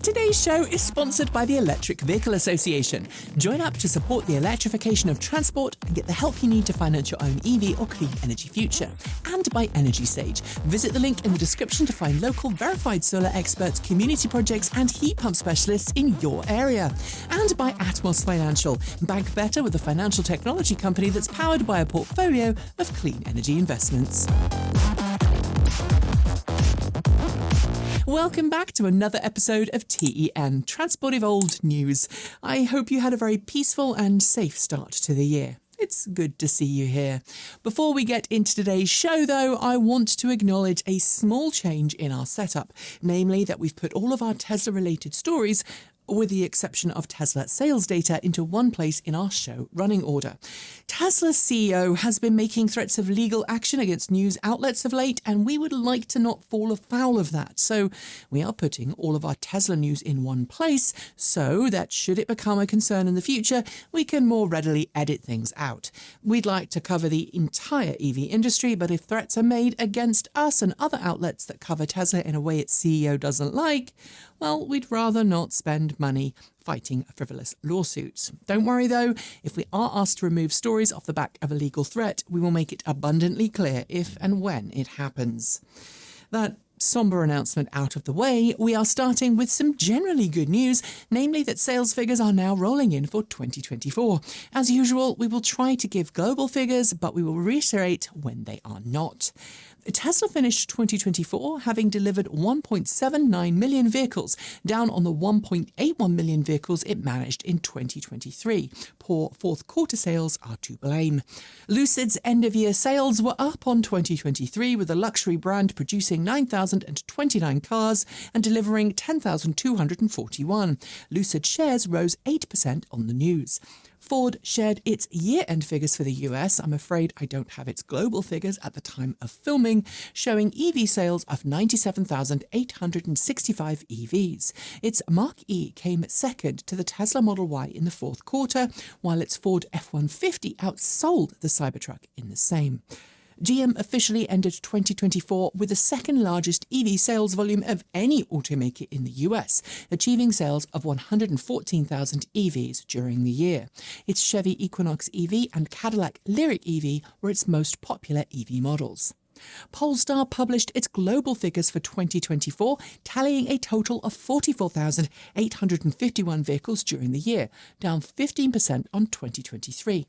Today's show is sponsored by the Electric Vehicle Association. Join up to support the electrification of transport and get the help you need to finance your own EV or clean energy future. And by Energy Sage. Visit the link in the description to find local verified solar experts, community projects and heat pump specialists in your area. And by Atmos Financial. Bank better with a financial technology company that's powered by a portfolio of clean energy investments. Welcome back to another episode of TEN, Transport Evolved News. I hope you had a very peaceful and safe start to the year. It's good to see you here. Before we get into today's show, though, I want to acknowledge a small change in our setup, namely that we've put all of our Tesla-related stories, with the exception of Tesla sales data, into one place in our show running order. Tesla's CEO has been making threats of legal action against news outlets of late, and we would like to not fall afoul of that. So we are putting all of our Tesla news in one place so that should it become a concern in the future, we can more readily edit things out. We'd like to cover the entire EV industry, but if threats are made against us and other outlets that cover Tesla in a way its CEO doesn't like, well, we'd rather not spend money fighting frivolous lawsuits. Don't worry though, if we are asked to remove stories off the back of a legal threat, we will make it abundantly clear if and when it happens. That somber announcement out of the way, we are starting with some generally good news, namely that sales figures are now rolling in for 2024. As usual, we will try to give global figures, but we will reiterate when they are not. Tesla finished 2024 having delivered 1.79 million vehicles, down on the 1.81 million vehicles it managed in 2023. Poor fourth quarter sales are to blame. Lucid's end-of-year sales were up on 2023, with the luxury brand producing 9,029 cars and delivering 10,241. Lucid shares rose 8% on the news. Ford shared its year-end figures for the US. I'm afraid I don't have its global figures at the time of filming, showing EV sales of 97,865 EVs. Its Mach-E came second to the Tesla Model Y in the fourth quarter, while its Ford F-150 outsold the Cybertruck in the same. GM officially ended 2024 with the second largest EV sales volume of any automaker in the US, achieving sales of 114,000 EVs during the year. Its Chevy Equinox EV and Cadillac Lyriq EV were its most popular EV models. Polestar published its global figures for 2024, tallying a total of 44,851 vehicles during the year, down 15% on 2023.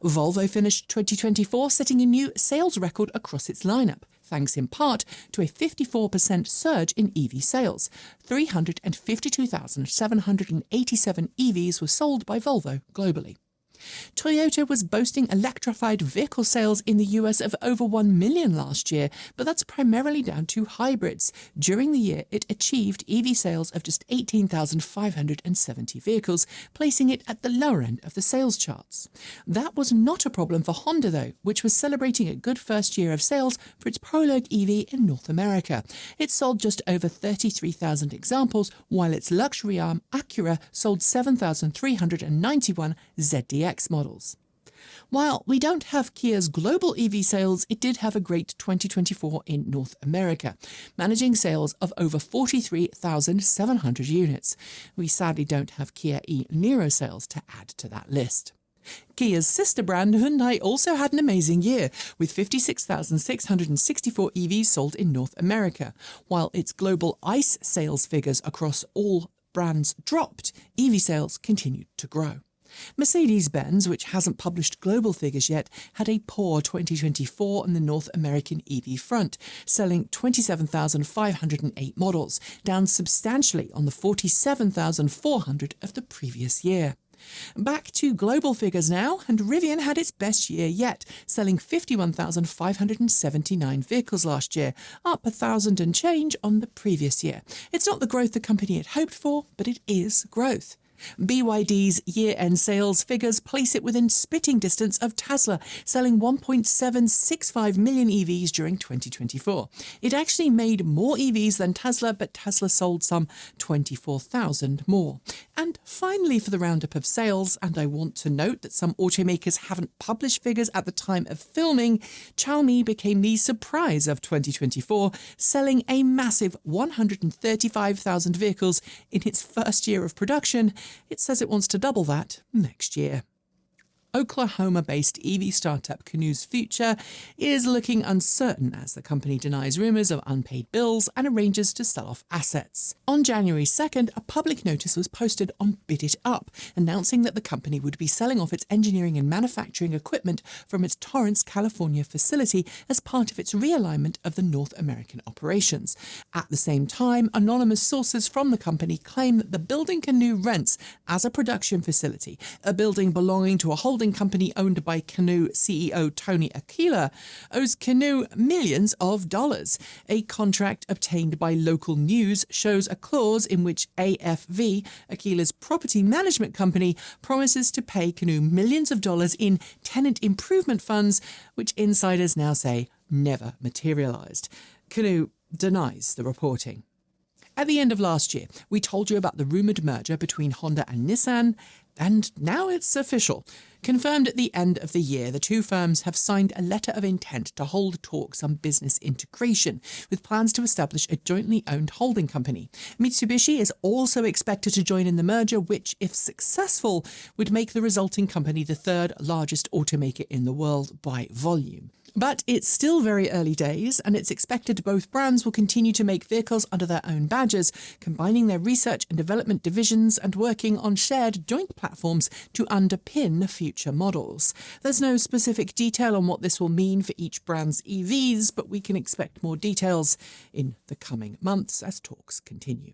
Volvo finished 2024 setting a new sales record across its lineup, thanks in part to a 54% surge in EV sales. 352,787 EVs were sold by Volvo globally. Toyota was boasting electrified vehicle sales in the US of over 1 million last year, but that's primarily down to hybrids. During the year, it achieved EV sales of just 18,570 vehicles, placing it at the lower end of the sales charts. That was not a problem for Honda, though, which was celebrating a good first year of sales for its Prologue EV in North America. It sold just over 33,000 examples, while its luxury arm Acura sold 7,391 ZDX models. While we don't have Kia's global EV sales, it did have a great 2024 in North America, managing sales of over 43,700 units. We sadly don't have Kia e-Niro sales to add to that list. Kia's sister brand Hyundai also had an amazing year, with 56,664 EVs sold in North America. While its global ICE sales figures across all brands dropped, EV sales continued to grow. Mercedes-Benz, which hasn't published global figures yet, had a poor 2024 on the North American EV front, selling 27,508 models, down substantially on the 47,400 of the previous year. Back to global figures now, and Rivian had its best year yet, selling 51,579 vehicles last year, up 1,000 and change on the previous year. It's not the growth the company had hoped for, but it is growth. BYD's year-end sales figures place it within spitting distance of Tesla, selling 1.765 million EVs during 2024. It actually made more EVs than Tesla, but Tesla sold some 24,000 more. And finally, for the roundup of sales, and I want to note that some automakers haven't published figures at the time of filming, Xiaomi became the surprise of 2024, selling a massive 135,000 vehicles in its first year of production. It says it wants to double that next year. Oklahoma-based EV startup Canoo's future is looking uncertain as the company denies rumours of unpaid bills and arranges to sell off assets. On January 2nd, a public notice was posted on Bid It Up, announcing that the company would be selling off its engineering and manufacturing equipment from its Torrance, California facility as part of its realignment of the North American operations. At the same time, anonymous sources from the company claim that the building Canoo rents as a production facility, a building belonging to a holding company owned by Canoo CEO Tony Aquila, owes Canoo millions of dollars. A contract obtained by local news shows a clause in which AFV, Aquila's property management company, promises to pay Canoo millions of dollars in tenant improvement funds, which insiders now say never materialised. Canoo denies the reporting. At the end of last year, we told you about the rumoured merger between Honda and Nissan, and now it's official. Confirmed at the end of the year, the two firms have signed a letter of intent to hold talks on business integration, with plans to establish a jointly owned holding company. Mitsubishi is also expected to join in the merger, which, if successful, would make the resulting company the third largest automaker in the world by volume. But it's still very early days, and it's expected both brands will continue to make vehicles under their own badges, combining their research and development divisions and working on shared joint platforms to underpin future models. There's no specific detail on what this will mean for each brand's EVs, but we can expect more details in the coming months as talks continue.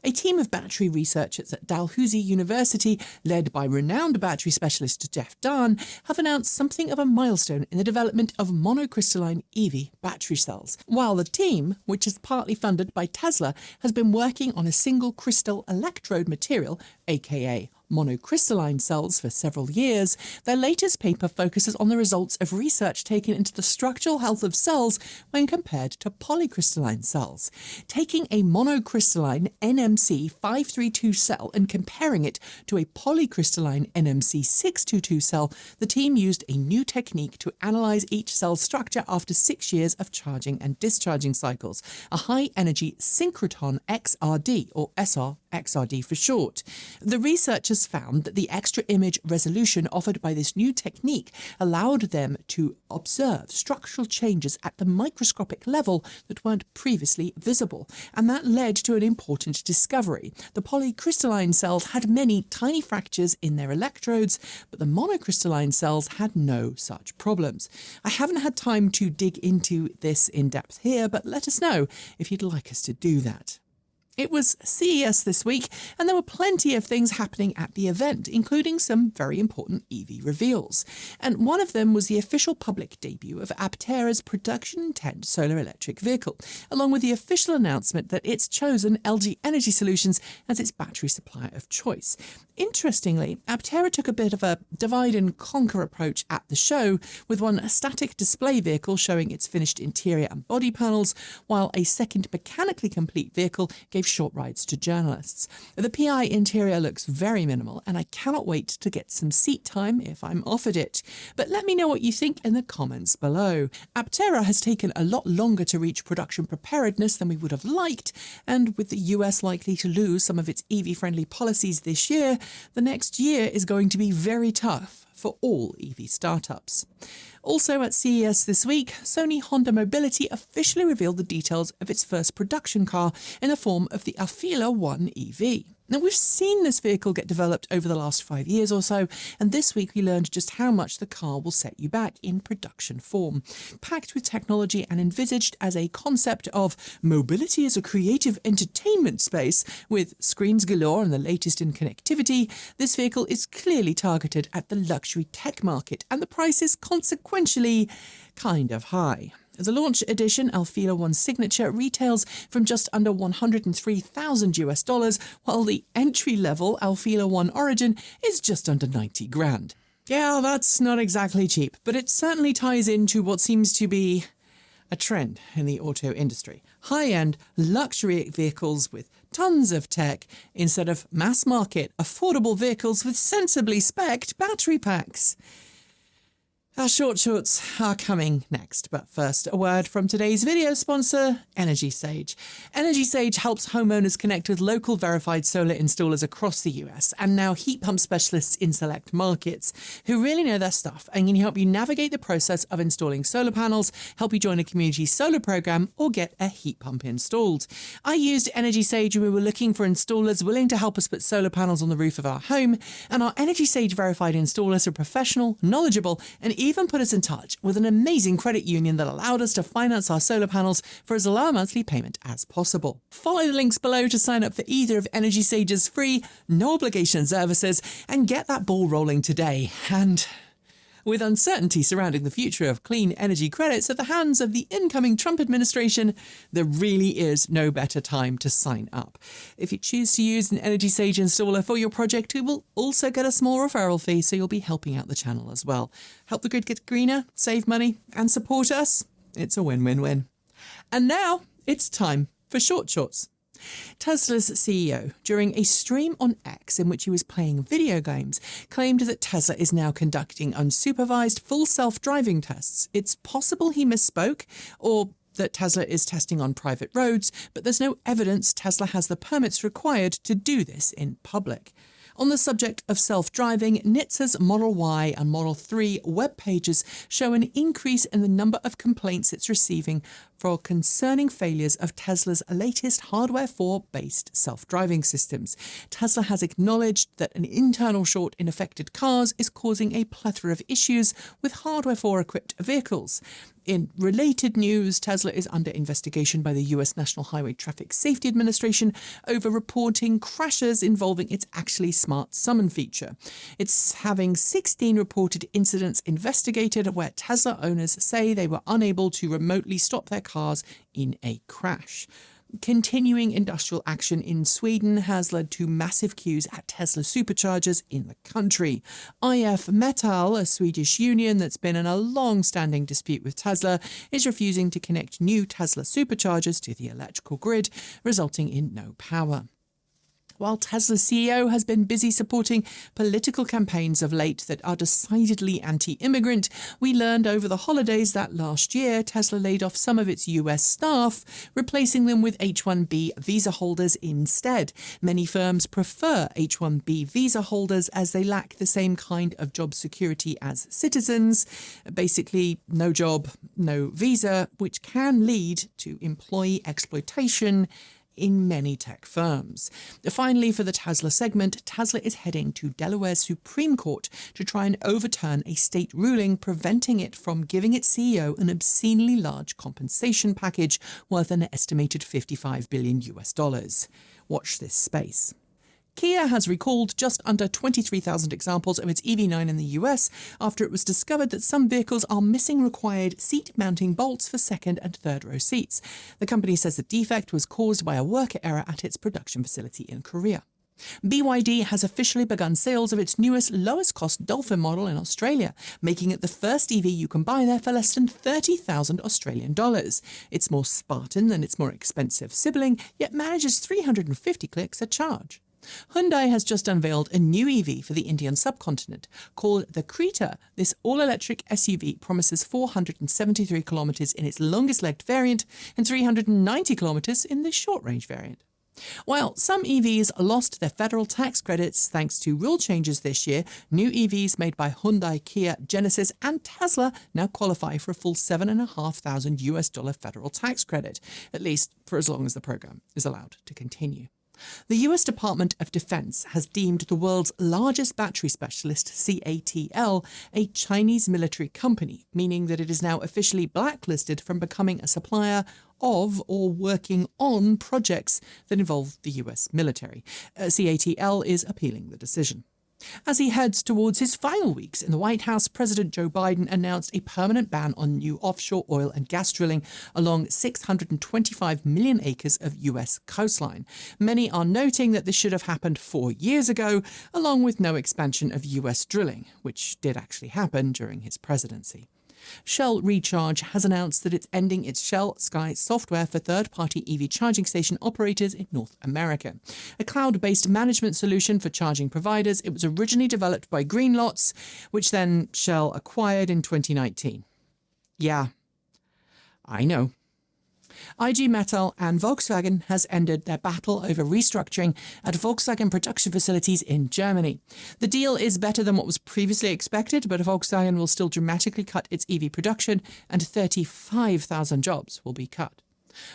A team of battery researchers at Dalhousie University, led by renowned battery specialist Jeff Dahn, have announced something of a milestone in the development of monocrystalline EV battery cells. While the team, which is partly funded by Tesla, has been working on a single crystal electrode material, aka monocrystalline cells, for several years, their latest paper focuses on the results of research taken into the structural health of cells when compared to polycrystalline cells. Taking a monocrystalline NMC 532 cell and comparing it to a polycrystalline NMC 622 cell, the team used a new technique to analyse each cell's structure after 6 years of charging and discharging cycles, a high-energy synchrotron XRD, or SR-XRD for short. The researchers found that the extra image resolution offered by this new technique allowed them to observe structural changes at the microscopic level that weren't previously visible, and that led to an important discovery. The polycrystalline cells had many tiny fractures in their electrodes, but the monocrystalline cells had no such problems. I haven't had time to dig into this in depth here, but let us know if you'd like us to do that. It was CES this week, and there were plenty of things happening at the event, including some very important EV reveals. And one of them was the official public debut of Aptera's production intent solar electric vehicle, along with the official announcement that it's chosen LG Energy Solutions as its battery supplier of choice. Interestingly, Aptera took a bit of a divide-and-conquer approach at the show, with one static display vehicle showing its finished interior and body panels, while a second mechanically complete vehicle gave short rides to journalists. The PI interior looks very minimal, and I cannot wait to get some seat time if I'm offered it. But let me know what you think in the comments below. Aptera has taken a lot longer to reach production preparedness than we would have liked, and with the US likely to lose some of its EV-friendly policies this year, the next year is going to be very tough for all EV startups. Also at CES this week, Sony-Honda Mobility officially revealed the details of its first production car in the form of the Afeela 1 EV. Now, we've seen this vehicle get developed over the last 5 years or so, and this week we learned just how much the car will set you back in production form. Packed with technology and envisaged as a concept of mobility as a creative entertainment space, with screens galore and the latest in connectivity, this vehicle is clearly targeted at the luxury tech market, and the price is consequentially kind of high. The launch edition Afeela 1 Signature retails from just under $103,000 while the entry-level Afeela 1 Origin is just under 90 grand. Yeah, that's not exactly cheap, but it certainly ties into what seems to be a trend in the auto industry. High-end luxury vehicles with tons of tech instead of mass-market, affordable vehicles with sensibly spec'd battery packs. Our shorts are coming next, but first, a word from today's video sponsor, EnergySage. EnergySage helps homeowners connect with local verified solar installers across the US and now heat pump specialists in select markets who really know their stuff and can help you navigate the process of installing solar panels, help you join a community solar program, or get a heat pump installed. I used EnergySage when we were looking for installers willing to help us put solar panels on the roof of our home, and our EnergySage verified installers are professional, knowledgeable, and even put us in touch with an amazing credit union that allowed us to finance our solar panels for as low a monthly payment as possible. Follow the links below to sign up for either of EnergySage's free, no obligation services and get that ball rolling today. And with uncertainty surrounding the future of clean energy credits at the hands of the incoming Trump administration, there really is no better time to sign up. If you choose to use an EnergySage installer for your project, you will also get a small referral fee, so you'll be helping out the channel as well. Help the grid get greener, save money, and support us. It's a win-win-win. And now it's time for Shorts. Tesla's CEO, during a stream on X in which he was playing video games, claimed that Tesla is now conducting unsupervised full self-driving tests. It's possible he misspoke, or that Tesla is testing on private roads, but there's no evidence Tesla has the permits required to do this in public. On the subject of self-driving, NHTSA's Model Y and Model 3 web pages show an increase in the number of complaints it's receiving for concerning failures of Tesla's latest Hardware 4-based self-driving systems. Tesla has acknowledged that an internal short in affected cars is causing a plethora of issues with Hardware 4-equipped vehicles. In related news, Tesla is under investigation by the US National Highway Traffic Safety Administration over reporting crashes involving its Actually Smart Summon feature. It's having 16 reported incidents investigated where Tesla owners say they were unable to remotely stop their cars in a crash. Continuing industrial action in Sweden has led to massive queues at Tesla Superchargers in the country. IF Metall, a Swedish union that's been in a long-standing dispute with Tesla, is refusing to connect new Tesla Superchargers to the electrical grid, resulting in no power. While Tesla's CEO has been busy supporting political campaigns of late that are decidedly anti-immigrant, we learned over the holidays that last year Tesla laid off some of its US staff, replacing them with H-1B visa holders instead. Many firms prefer H-1B visa holders as they lack the same kind of job security as citizens. Basically, no job, no visa, which can lead to employee exploitation in many tech firms. Finally, for the Tesla segment, Tesla is heading to Delaware Supreme Court to try and overturn a state ruling preventing it from giving its CEO an obscenely large compensation package worth an estimated $55 billion. Watch this space. Kia has recalled just under 23,000 examples of its EV9 in the US after it was discovered that some vehicles are missing required seat-mounting bolts for second and third row seats. The company says the defect was caused by a worker error at its production facility in Korea. BYD has officially begun sales of its newest, lowest-cost Dolphin model in Australia, making it the first EV you can buy there for less than 30,000 Australian dollars. It's more Spartan than its more expensive sibling, yet manages 350 clicks a charge. Hyundai has just unveiled a new EV for the Indian subcontinent. Called the Creta, this all-electric SUV promises 473 kilometres in its longest-legged variant and 390 kilometres in the short-range variant. While some EVs lost their federal tax credits thanks to rule changes this year, new EVs made by Hyundai, Kia, Genesis and Tesla now qualify for a full $7,500 federal tax credit, at least for as long as the program is allowed to continue. The US Department of Defense has deemed the world's largest battery specialist, CATL, a Chinese military company, meaning that it is now officially blacklisted from becoming a supplier of or working on projects that involve the US military. CATL is appealing the decision. As he heads towards his final weeks in the White House, President Joe Biden announced a permanent ban on new offshore oil and gas drilling along 625 million acres of US coastline. Many are noting that this should have happened 4 years ago, along with no expansion of US drilling, which did actually happen during his presidency. Shell Recharge has announced that it's ending its Shell Sky software for third-party EV charging station operators in North America. A cloud-based management solution for charging providers, it was originally developed by Greenlots, which then Shell acquired in 2019. Yeah, I know. IG Metall and Volkswagen has ended their battle over restructuring at Volkswagen production facilities in Germany. The deal is better than what was previously expected, but Volkswagen will still dramatically cut its EV production and 35,000 jobs will be cut.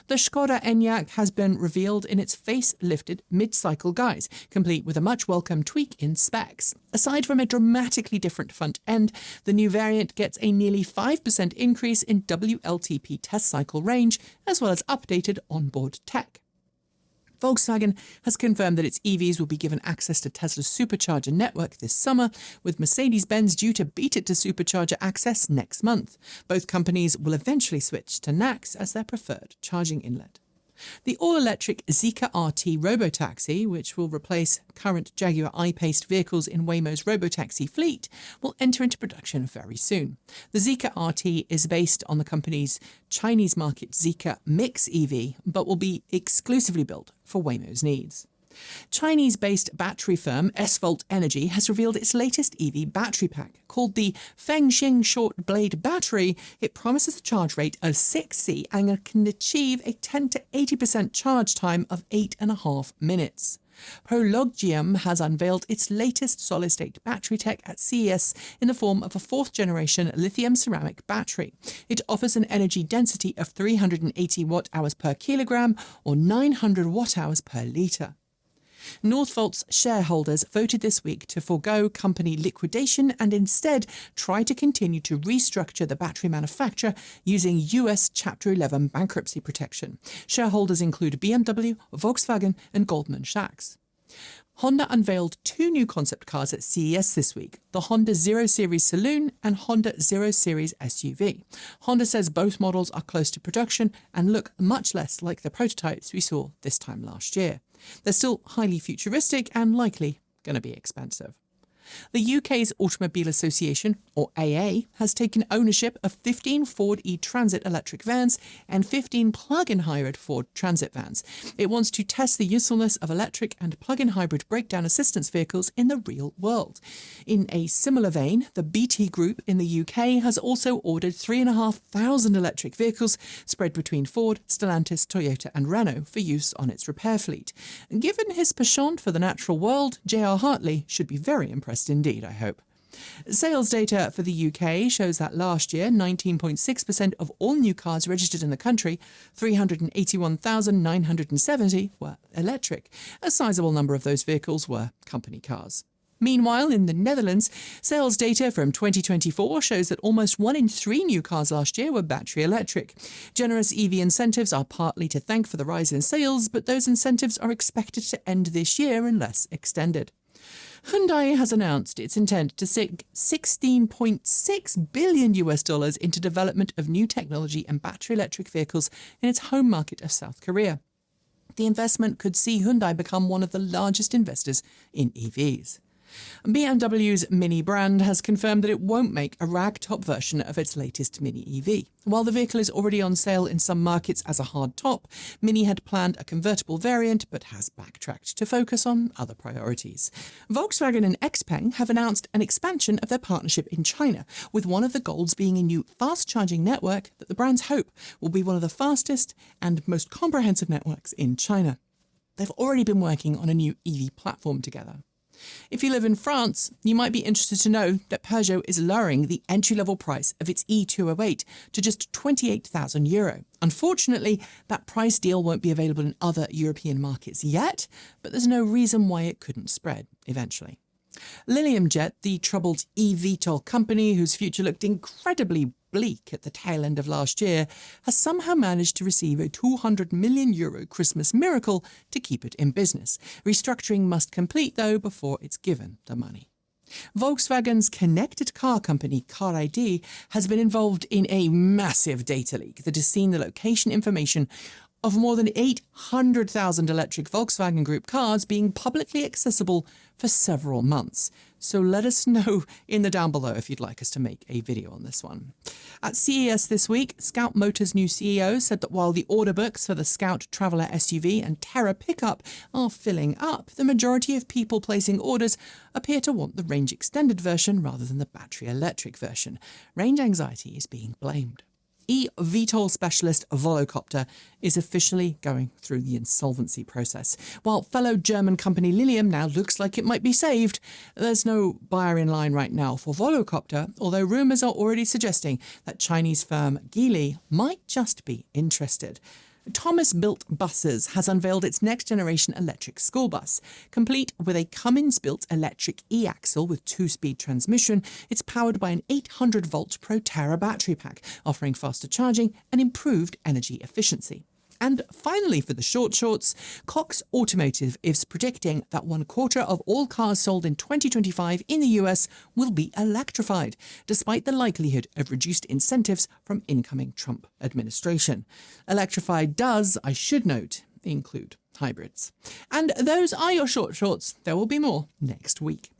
The Škoda Enyaq has been revealed in its face-lifted mid-cycle guise, complete with a much-welcome tweak in specs. Aside from a dramatically different front end, the new variant gets a nearly 5% increase in WLTP test cycle range, as well as updated onboard tech. Volkswagen has confirmed that its EVs will be given access to Tesla's Supercharger network this summer, with Mercedes-Benz due to beat it to Supercharger Access next month. Both companies will eventually switch to NACS as their preferred charging inlet. The all-electric Zeekr RT robotaxi, which will replace current Jaguar I-Paced vehicles in Waymo's robotaxi fleet, will enter into production very soon. The Zeekr RT is based on the company's Chinese market Zeekr Mix EV, but will be exclusively built for Waymo's needs. Chinese-based battery firm S-Volt Energy has revealed its latest EV battery pack. Called the Fengxing Short Blade Battery, it promises a charge rate of 6C and can achieve a 10 to 80% charge time of 8.5 minutes. Prologium has unveiled its latest solid-state battery tech at CES in the form of a fourth-generation lithium-ceramic battery. It offers an energy density of 380 watt-hours per kilogram or 900 watt-hours per litre. Northvolt's shareholders voted this week to forego company liquidation and instead try to continue to restructure the battery manufacturer using US Chapter 11 bankruptcy protection. Shareholders include BMW, Volkswagen and Goldman Sachs. Honda unveiled two new concept cars at CES this week, the Honda 0 Series Saloon and Honda 0 Series SUV. Honda says both models are close to production and look much less like the prototypes we saw this time last year. They're still highly futuristic and likely going to be expensive. The UK's Automobile Association, or AA, has taken ownership of 15 Ford e-Transit electric vans and 15 plug-in hybrid Ford Transit vans. It wants to test the usefulness of electric and plug-in hybrid breakdown assistance vehicles in the real world. In a similar vein, the BT Group in the UK has also ordered 3,500 electric vehicles spread between Ford, Stellantis, Toyota and Renault for use on its repair fleet. Given his penchant for the natural world, J.R. Hartley should be very impressed indeed, I hope. Sales data for the UK shows that last year, 19.6% of all new cars registered in the country, 381,970, were electric. A sizable number of those vehicles were company cars. Meanwhile, in the Netherlands, sales data from 2024 shows that almost 1 in 3 new cars last year were battery electric. Generous EV incentives are partly to thank for the rise in sales, but those incentives are expected to end this year unless extended. Hyundai has announced its intent to sink $16.6 billion into development of new technology and battery electric vehicles in its home market of South Korea. The investment could see Hyundai become one of the largest investors in EVs. BMW's Mini brand has confirmed that it won't make a ragtop version of its latest Mini EV. While the vehicle is already on sale in some markets as a hard top, Mini had planned a convertible variant but has backtracked to focus on other priorities. Volkswagen and XPeng have announced an expansion of their partnership in China, with one of the goals being a new fast-charging network that the brands hope will be one of the fastest and most comprehensive networks in China. They've already been working on a new EV platform together. If you live in France, you might be interested to know that Peugeot is lowering the entry-level price of its E208 to just €28,000. Unfortunately, that price deal won't be available in other European markets yet, but there's no reason why it couldn't spread eventually. Lilium Jet, the troubled eVTOL company whose future looked incredibly bleak at the tail end of last year, has somehow managed to receive a €200 million Christmas miracle to keep it in business. Restructuring must complete, though, before it's given the money. Volkswagen's connected car company Caraid has been involved in a massive data leak that has seen the location information of more than 800,000 electric Volkswagen Group cars being publicly accessible for several months. So let us know in the down below if you'd like us to make a video on this one. At CES this week, Scout Motors' new CEO said that while the order books for the Scout Traveller SUV and Terra pickup are filling up, the majority of people placing orders appear to want the range extended version rather than the battery electric version. Range anxiety is being blamed. eVTOL specialist Volocopter is officially going through the insolvency process. While fellow German company Lilium now looks like it might be saved, there's no buyer in line right now for Volocopter, although rumours are already suggesting that Chinese firm Geely might just be interested. Thomas Built Buses has unveiled its next-generation electric school bus. Complete with a Cummins-built electric e-axle with 2-speed transmission, it's powered by an 800-volt Proterra battery pack, offering faster charging and improved energy efficiency. And finally, for the shorts, Cox Automotive is predicting that 1/4 of all cars sold in 2025 in the US will be electrified, despite the likelihood of reduced incentives from incoming Trump administration. Electrified does, I should note, include hybrids. And those are your shorts. There will be more next week.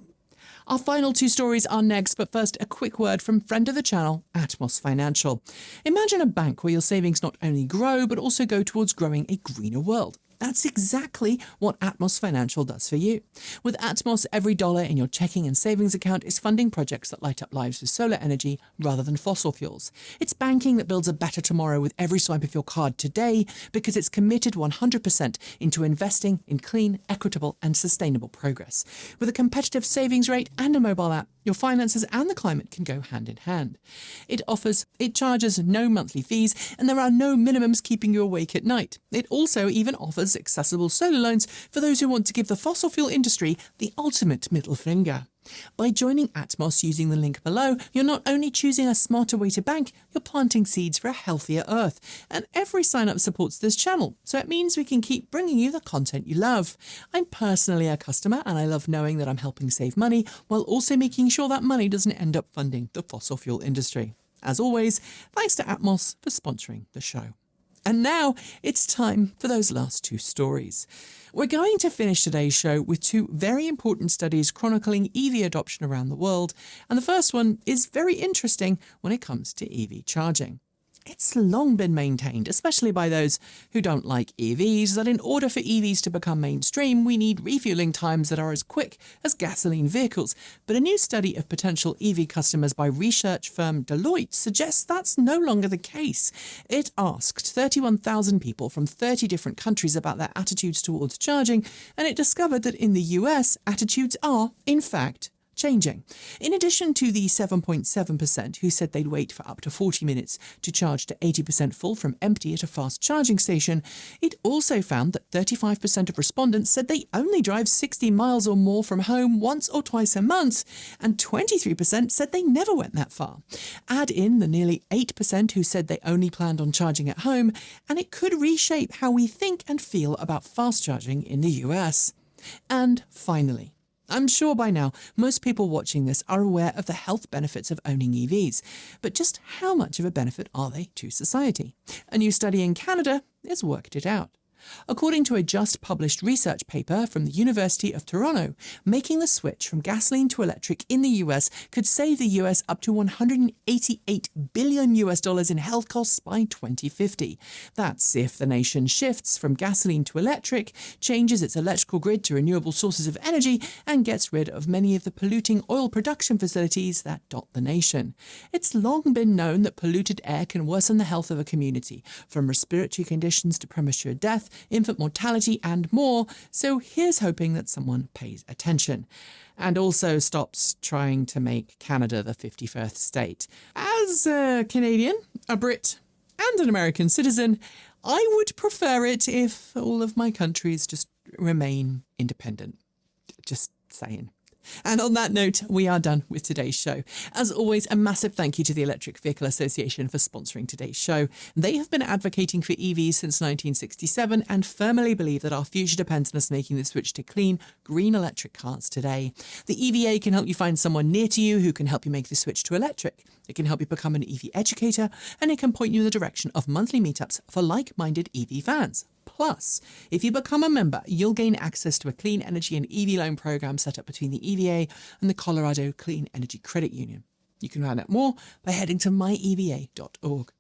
Our final 2 stories are next, but first a quick word from friend of the channel, Atmos Financial. Imagine a bank where your savings not only grow, but also go towards growing a greener world. That's exactly what Atmos Financial does for you. With Atmos, every dollar in your checking and savings account is funding projects that light up lives with solar energy rather than fossil fuels. It's banking that builds a better tomorrow with every swipe of your card today, because it's committed 100% into investing in clean, equitable and sustainable progress. With a competitive savings rate and a mobile app, your finances and the climate can go hand in hand. It charges no monthly fees, and there are no minimums keeping you awake at night. It also even offers accessible solar loans for those who want to give the fossil fuel industry the ultimate middle finger. By joining Atmos using the link below, you're not only choosing a smarter way to bank, you're planting seeds for a healthier earth. And every sign-up supports this channel, so it means we can keep bringing you the content you love. I'm personally a customer, and I love knowing that I'm helping save money, while also making sure that money doesn't end up funding the fossil fuel industry. As always, thanks to Atmos for sponsoring the show. And now it's time for those last 2 stories. We're going to finish today's show with 2 very important studies chronicling EV adoption around the world, and the first one is very interesting when it comes to EV charging. It's long been maintained, especially by those who don't like EVs, that in order for EVs to become mainstream, we need refueling times that are as quick as gasoline vehicles. But a new study of potential EV customers by research firm Deloitte suggests that's no longer the case. It asked 31,000 people from 30 different countries about their attitudes towards charging, and it discovered that in the US, attitudes are, in fact, changing. In addition to the 7.7% who said they'd wait for up to 40 minutes to charge to 80% full from empty at a fast charging station, it also found that 35% of respondents said they only drive 60 miles or more from home once or twice a month, and 23% said they never went that far. Add in the nearly 8% who said they only planned on charging at home, and it could reshape how we think and feel about fast charging in the US. And finally, I'm sure by now most people watching this are aware of the health benefits of owning EVs, but just how much of a benefit are they to society? A new study in Canada has worked it out. According to a just published research paper from the University of Toronto, making the switch from gasoline to electric in the US could save the US up to $188 billion in health costs by 2050. That's if the nation shifts from gasoline to electric, changes its electrical grid to renewable sources of energy, and gets rid of many of the polluting oil production facilities that dot the nation. It's long been known that polluted air can worsen the health of a community, from respiratory conditions to premature death, infant mortality and more, so here's hoping that someone pays attention. And also stops trying to make Canada the 51st state. As a Canadian, a Brit and an American citizen, I would prefer it if all of my countries just remain independent. Just saying. And on that note, we are done with today's show. As always, a massive thank you to the Electric Vehicle Association for sponsoring today's show. They have been advocating for EVs since 1967 and firmly believe that our future depends on us making the switch to clean, green electric cars today. The EVA can help you find someone near to you who can help you make the switch to electric. It can help you become an EV educator, and it can point you in the direction of monthly meetups for like-minded EV fans. Plus, if you become a member, you'll gain access to a clean energy and EV loan program set up between the EVA and the Colorado Clean Energy Credit Union. You can find out more by heading to myeva.org.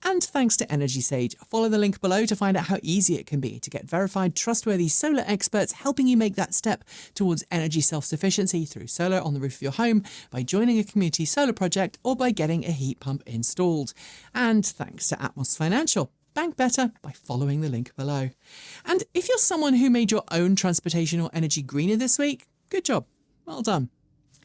And thanks to Energy Sage, follow the link below to find out how easy it can be to get verified, trustworthy solar experts helping you make that step towards energy self-sufficiency through solar on the roof of your home, by joining a community solar project, or by getting a heat pump installed. And thanks to Atmos Financial. Bank better by following the link below. And if you're someone who made your own transportation or energy greener this week, good job. Well done.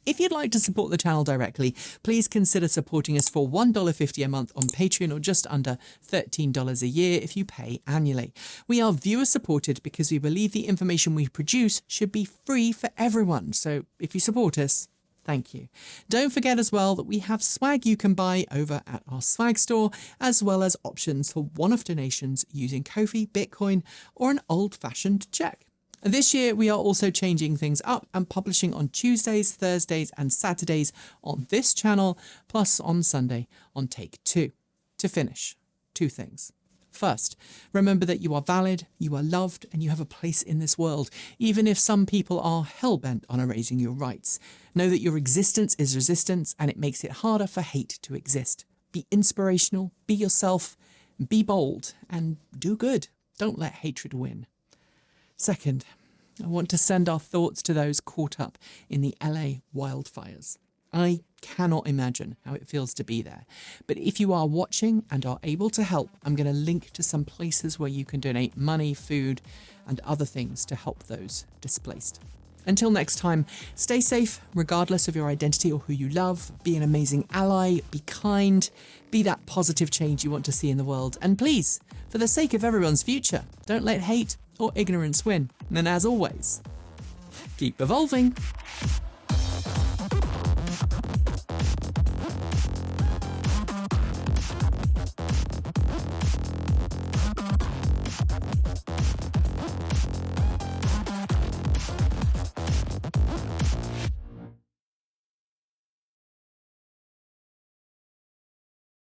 If you'd like to support the channel directly, please consider supporting us for $1.50 a month on Patreon, or just under $13 a year if you pay annually. We are viewer supported because we believe the information we produce should be free for everyone. So if you support us, thank you. Don't forget as well that we have swag you can buy over at our swag store, as well as options for one-off donations using Ko-fi, Bitcoin, or an old-fashioned check. This year, we are also changing things up and publishing on Tuesdays, Thursdays, and Saturdays on this channel, plus on Sunday on Take 2. To finish, 2 things. First, remember that you are valid, you are loved, and you have a place in this world, even if some people are hell-bent on erasing your rights. Know that your existence is resistance, and it makes it harder for hate to exist. Be inspirational, be yourself, be bold, and do good. Don't let hatred win. Second, I want to send our thoughts to those caught up in the LA wildfires. I cannot imagine how it feels to be there. But if you are watching and are able to help, I'm going to link to some places where you can donate money, food, and other things to help those displaced. Until next time, stay safe, regardless of your identity or who you love. Be an amazing ally, be kind, be that positive change you want to see in the world. And please, for the sake of everyone's future, don't let hate or ignorance win. And as always, keep evolving.